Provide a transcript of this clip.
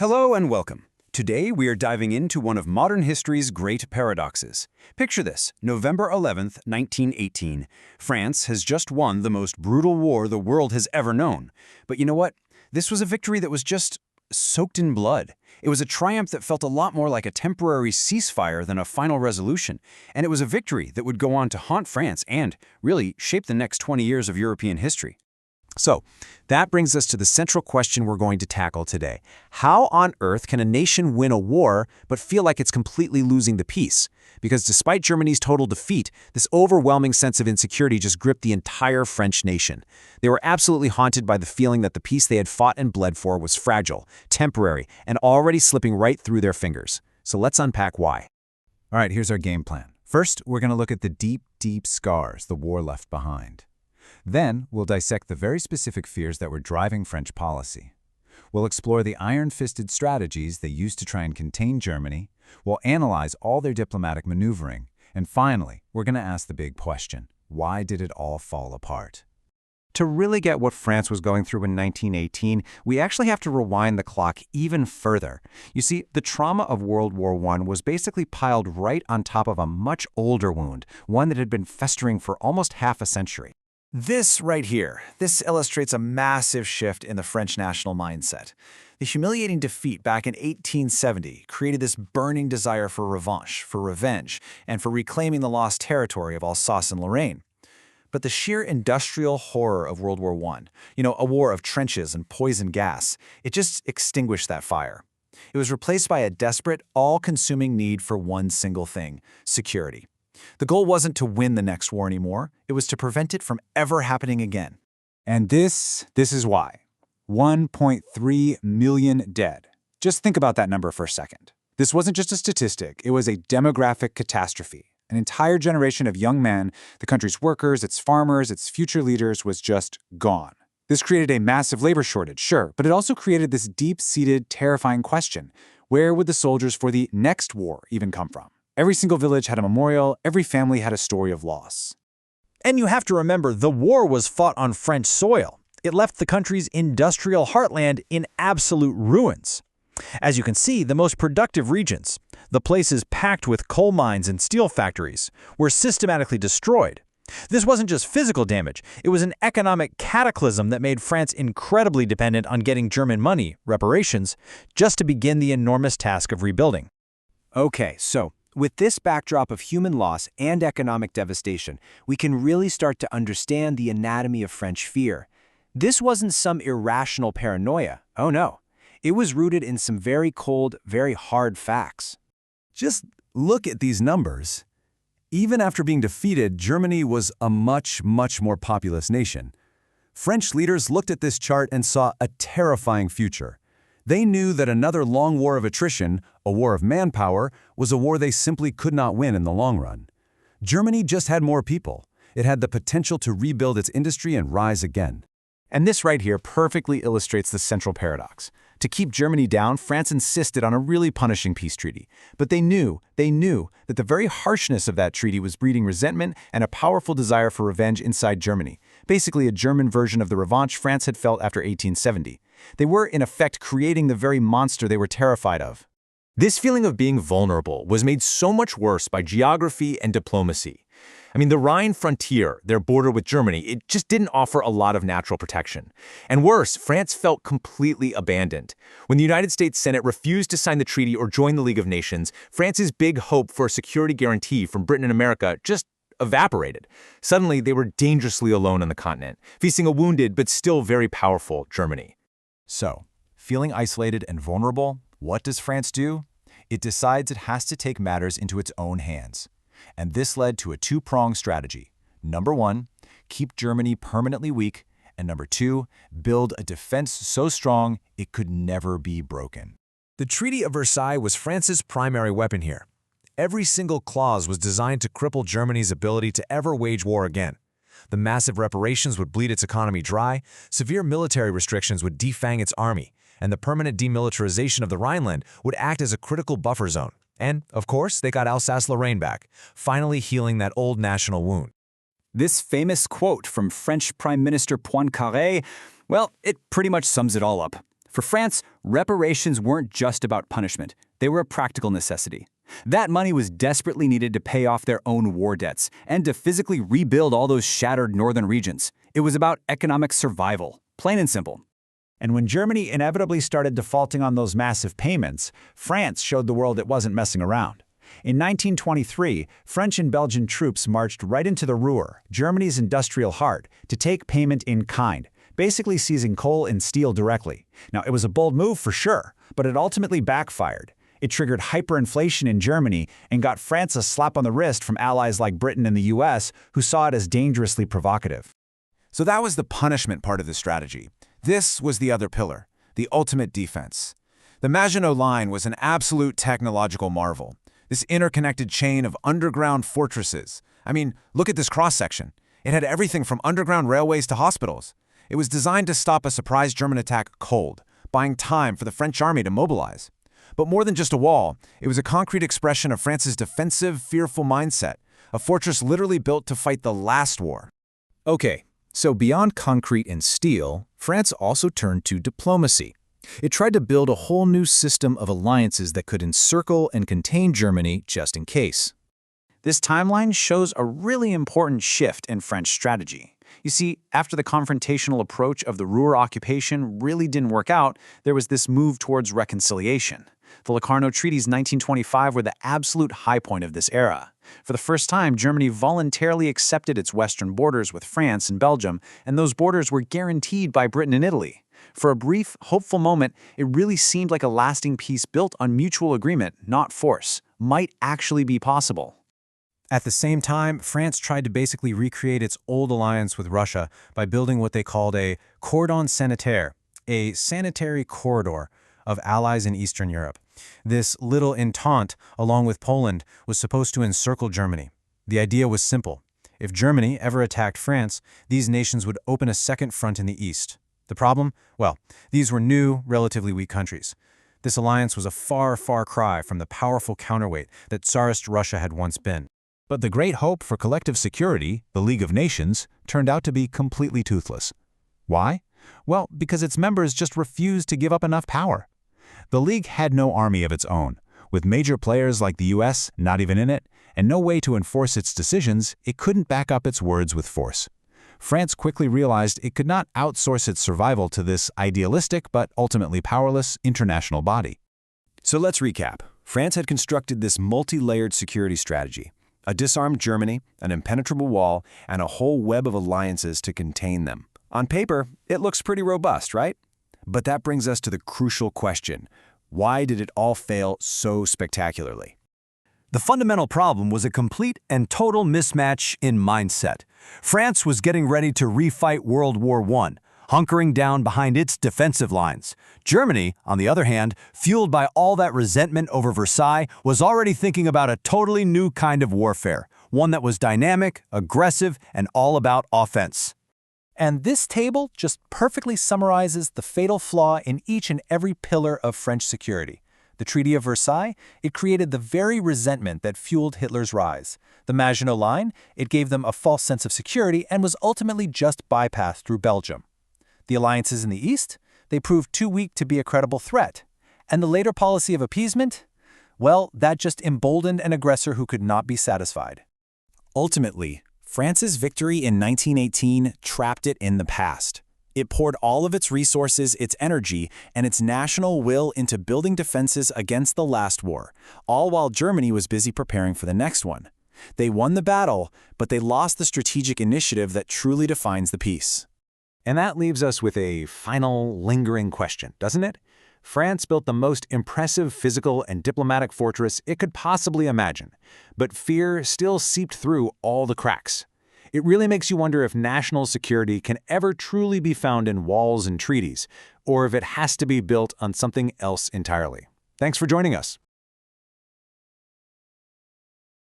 Hello and welcome. Today we are diving into one of modern history's great paradoxes. Picture this, November 11th, 1918. France has just won the most brutal war the world has ever known. But you know what? This was a victory that was just soaked in blood. It was a triumph that felt a lot more like a temporary ceasefire than a final resolution. And it was a victory that would go on to haunt France and, really, shape the next 20 years of European history. So, that brings us to the central question we're going to tackle today. How on earth can a nation win a war but feel like it's completely losing the peace? Because despite Germany's total defeat, this overwhelming sense of insecurity just gripped the entire French nation. They were absolutely haunted by the feeling that the peace they had fought and bled for was fragile, temporary, and already slipping right through their fingers. So let's unpack why. All right, here's our game plan. First, we're going to look at the deep, deep scars the war left behind. Then, we'll dissect the very specific fears that were driving French policy. We'll explore the iron-fisted strategies they used to try and contain Germany. We'll analyze all their diplomatic maneuvering. And finally, we're going to ask the big question: why did it all fall apart? To really get what France was going through in 1918, we actually have to rewind the clock even further. You see, the trauma of World War I was basically piled right on top of a much older wound, one that had been festering for almost half a century. This right here, this illustrates a massive shift in the French national mindset. The humiliating defeat back in 1870 created this burning desire for revanche, for revenge, and for reclaiming the lost territory of Alsace and Lorraine. But the sheer industrial horror of World War I, a war of trenches and poison gas, it just extinguished that fire. It was replaced by a desperate, all-consuming need for one single thing: security. The goal wasn't to win the next war anymore, it was to prevent it from ever happening again. And this is why. 1.3 million dead. Just think about that number for a second. This wasn't just a statistic, it was a demographic catastrophe. An entire generation of young men, the country's workers, its farmers, its future leaders, was just gone. This created a massive labor shortage, sure, but it also created this deep-seated, terrifying question: where would the soldiers for the next war even come from? Every single village had a memorial, every family had a story of loss. And you have to remember, the war was fought on French soil. It left the country's industrial heartland in absolute ruins. As you can see, the most productive regions, the places packed with coal mines and steel factories, were systematically destroyed. This wasn't just physical damage, it was an economic cataclysm that made France incredibly dependent on getting German money, reparations, just to begin the enormous task of rebuilding. Okay, so with this backdrop of human loss and economic devastation, we can really start to understand the anatomy of French fear. This wasn't some irrational paranoia. Oh no. It was rooted in some very cold, very hard facts. Just look at these numbers. Even after being defeated, Germany was a much, much more populous nation. French leaders looked at this chart and saw a terrifying future. They knew that another long war of attrition, a war of manpower, was a war they simply could not win in the long run. Germany just had more people. It had the potential to rebuild its industry and rise again. And this right here perfectly illustrates the central paradox. To keep Germany down, France insisted on a really punishing peace treaty. But they knew that the very harshness of that treaty was breeding resentment and a powerful desire for revenge inside Germany, basically a German version of the revanche France had felt after 1870. They were, in effect, creating the very monster they were terrified of. This feeling of being vulnerable was made so much worse by geography and diplomacy. The Rhine frontier, their border with Germany, it just didn't offer a lot of natural protection. And worse, France felt completely abandoned. When the United States Senate refused to sign the treaty or join the League of Nations, France's big hope for a security guarantee from Britain and America just evaporated. Suddenly, they were dangerously alone on the continent, facing a wounded but still very powerful Germany. So, feeling isolated and vulnerable, what does France do? It decides it has to take matters into its own hands. And this led to a two-pronged strategy. Number one, keep Germany permanently weak, and number two, build a defense so strong it could never be broken. The Treaty of Versailles was France's primary weapon here. Every single clause was designed to cripple Germany's ability to ever wage war again. The massive reparations would bleed its economy dry, severe military restrictions would defang its army, and the permanent demilitarization of the Rhineland would act as a critical buffer zone. And, of course, they got Alsace-Lorraine back, finally healing that old national wound. This famous quote from French Prime Minister Poincaré, well, it pretty much sums it all up. For France, reparations weren't just about punishment. They were a practical necessity. That money was desperately needed to pay off their own war debts and to physically rebuild all those shattered northern regions. It was about economic survival, plain and simple. And when Germany inevitably started defaulting on those massive payments, France showed the world it wasn't messing around. In 1923, French and Belgian troops marched right into the Ruhr, Germany's industrial heart, to take payment in kind, basically seizing coal and steel directly. Now, it was a bold move for sure, but it ultimately backfired. It triggered hyperinflation in Germany and got France a slap on the wrist from allies like Britain and the US, who saw it as dangerously provocative. So that was the punishment part of the strategy. This was the other pillar, the ultimate defense. The Maginot Line was an absolute technological marvel. This interconnected chain of underground fortresses. I mean, look at this cross-section. It had everything from underground railways to hospitals. It was designed to stop a surprise German attack cold, buying time for the French army to mobilize. But more than just a wall, it was a concrete expression of France's defensive, fearful mindset, a fortress literally built to fight the last war. Okay, so beyond concrete and steel, France also turned to diplomacy. It tried to build a whole new system of alliances that could encircle and contain Germany just in case. This timeline shows a really important shift in French strategy. You see, after the confrontational approach of the Ruhr occupation really didn't work out, there was this move towards reconciliation. The Locarno Treaties 1925 were the absolute high point of this era. For the first time, Germany voluntarily accepted its western borders with France and Belgium, and those borders were guaranteed by Britain and Italy. For a brief, hopeful moment, it really seemed like a lasting peace built on mutual agreement, not force, might actually be possible. At the same time, France tried to basically recreate its old alliance with Russia by building what they called a cordon sanitaire, a sanitary corridor of allies in Eastern Europe. This little entente, along with Poland, was supposed to encircle Germany. The idea was simple. If Germany ever attacked France, these nations would open a second front in the East. The problem? Well, these were new, relatively weak countries. This alliance was a far, far cry from the powerful counterweight that Tsarist Russia had once been. But the great hope for collective security, the League of Nations, turned out to be completely toothless. Why? Well, because its members just refused to give up enough power. The League had no army of its own. With major players like the US not even in it, and no way to enforce its decisions, it couldn't back up its words with force. France quickly realized it could not outsource its survival to this idealistic but ultimately powerless international body. So let's recap. France had constructed this multi-layered security strategy. A disarmed Germany, an impenetrable wall, and a whole web of alliances to contain them. On paper, it looks pretty robust, right? But that brings us to the crucial question. Why did it all fail so spectacularly? The fundamental problem was a complete and total mismatch in mindset. France was getting ready to refight World War I, hunkering down behind its defensive lines. Germany, on the other hand, fueled by all that resentment over Versailles, was already thinking about a totally new kind of warfare, one that was dynamic, aggressive, and all about offense. And this table just perfectly summarizes the fatal flaw in each and every pillar of French security. The Treaty of Versailles, it created the very resentment that fueled Hitler's rise. The Maginot Line, it gave them a false sense of security and was ultimately just bypassed through Belgium. The alliances in the East, they proved too weak to be a credible threat. And the later policy of appeasement? Well, that just emboldened an aggressor who could not be satisfied. Ultimately, France's victory in 1918 trapped it in the past. It poured all of its resources, its energy, and its national will into building defenses against the last war, all while Germany was busy preparing for the next one. They won the battle, but they lost the strategic initiative that truly defines the peace. And that leaves us with a final, lingering question, doesn't it? France built the most impressive physical and diplomatic fortress it could possibly imagine, but fear still seeped through all the cracks. It really makes you wonder if national security can ever truly be found in walls and treaties, or if it has to be built on something else entirely. Thanks for joining us.